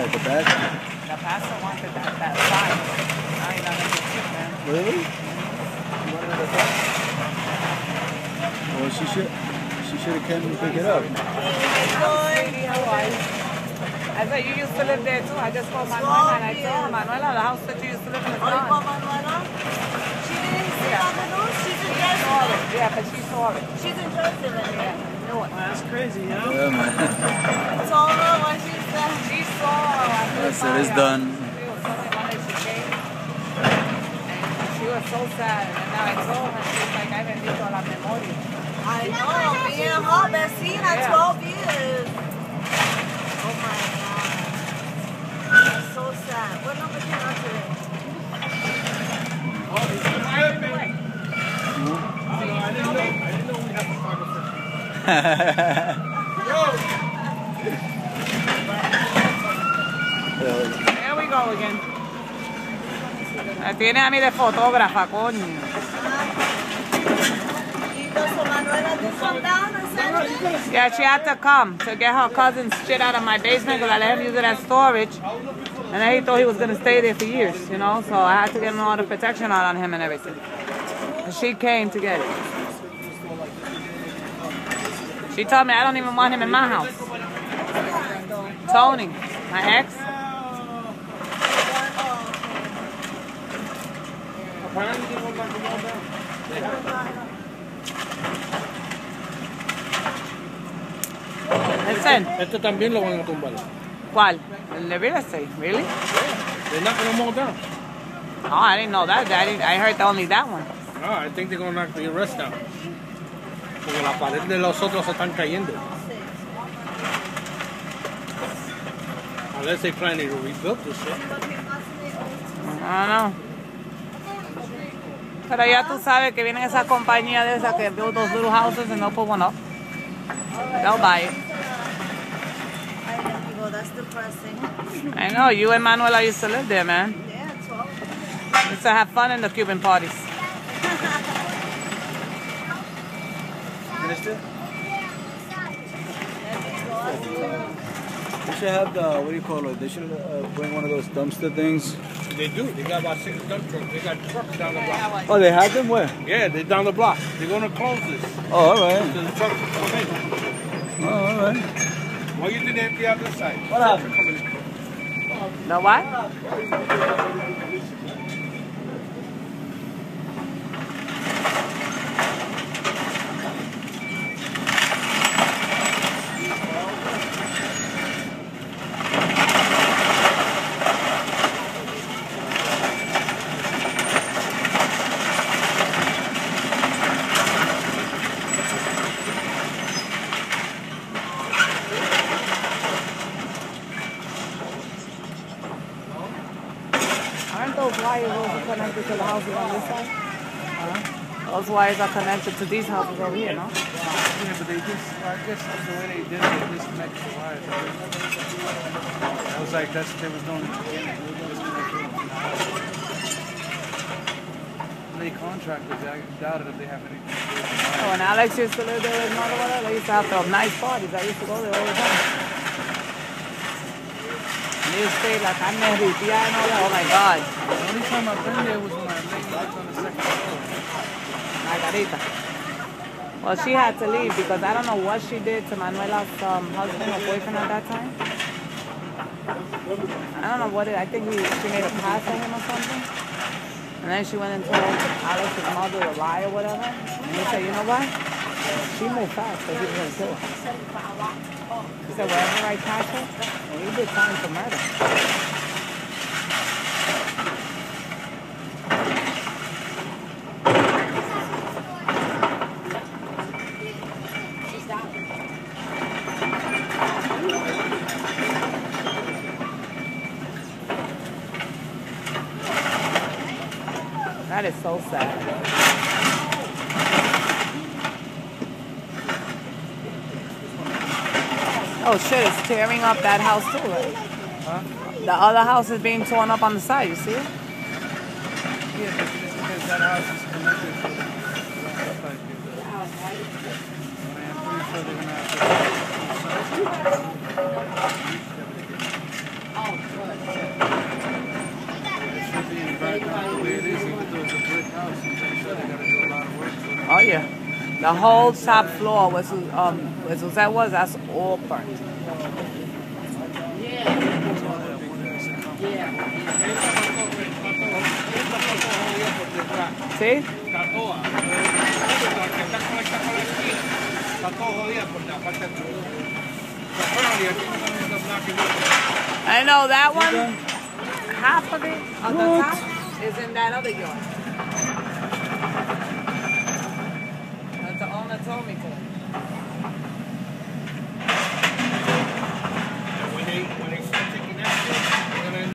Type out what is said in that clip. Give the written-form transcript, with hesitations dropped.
At the back? The pastor wanted that side. Now he's not going to get man. Really? You wanted it at that? Well, she should have come and pick it up. I said, you used to live there too. I just called Manuela and I told her, Manuela, the house that you used to live in is gone. Manuela? She didn't see on the news? She's in Jersey. Yeah, but she saw it. She's in Jersey. Yeah. Well, that's crazy, you know? Yeah, man. I told her what she said. She saw I said, it's done. She was telling me when she came. And she was so sad. And now I told her, she's like, I bendito la memoria. I know, me and her vecina, 12 years. Oh my God. That's so sad. What number came out today? Oh, it's perfect. I didn't know we had photographer. There we go again. Me tiene a mí de fotógrafa, coño. Yeah, she had to come to get her cousin's shit out of my basement because I let him use it as storage. And then he thought he was going to stay there for years, you know? So I had to get an order of protection out on him and everything. And she came to get it. She told me I don't even want him in my house. Tony, my ex. Listen. Este también lo van a tumbar. ¿Cuál? El de real estate, really? They're not going to mow down. Oh, I didn't know that. I heard only that one. No, I think they're going to knock the rest down. Porque la pared de los otros se están cayendo. Unless they plan to rebuild this shit. I don't know. Pero ya tú sabes que vienen esas compañías de esas que build those little houses and they'll put one up. They'll buy it. That's depressing. I know. You and Manuela used to live there, man. Yeah, 12. Used to have fun in the Cuban parties. Minister? They should have the, what do you call it? They should bring one of those dumpster things. They do. They got about 6 dump trucks. They got trucks down the block. Oh, they have them? Where? Yeah, they're down the block. They're going to close this. Oh, all right. So the trucks are coming in. Oh, all right. Why you didn't empty out this side? What happened? No what? Aren't those wires also connected to the houses on this side? Those wires are connected to these houses over here, no? Yeah, but they just, I guess that's the way they did it. They disconnected the wires. I was like, that's what they was doing at the beginning. They were disconnecting them. They contractors, I doubted if they have anything to do with the Oh, when Alex used to live there with mother, whatever, they used to have those nice parties. I used to go there all the time. And they used to say, like, I'm derritida and all that. Oh my God. The only time I've been there was when I lived on the second floor. Margarita. Well, she had to leave because I don't know what she did to Manuela's husband or boyfriend at that time. I don't know what it, I think she made a pass at him or something. And then she went and told Alex's mother to lie or whatever. And he said, you know what? She moved fast because he was going to kill her. He said, wherever I catch her, and he did time for murder. That is so sad. Oh shit, it's tearing up that house too, right? Huh? The other house is being torn up on the side, you see it? Yeah, because that house is connected to the stuff like this. I'm pretty sure they're going to have to... the way it is, even though it's a brick house, I'm sure they gotta do a lot of work to it. Oh yeah. The whole top floor was that's all burnt. See? Está toda. La que está conectada con la esquina está todo jodida por la parte de I know that one, half of it on the top is in that other yard. That's the owner told me to.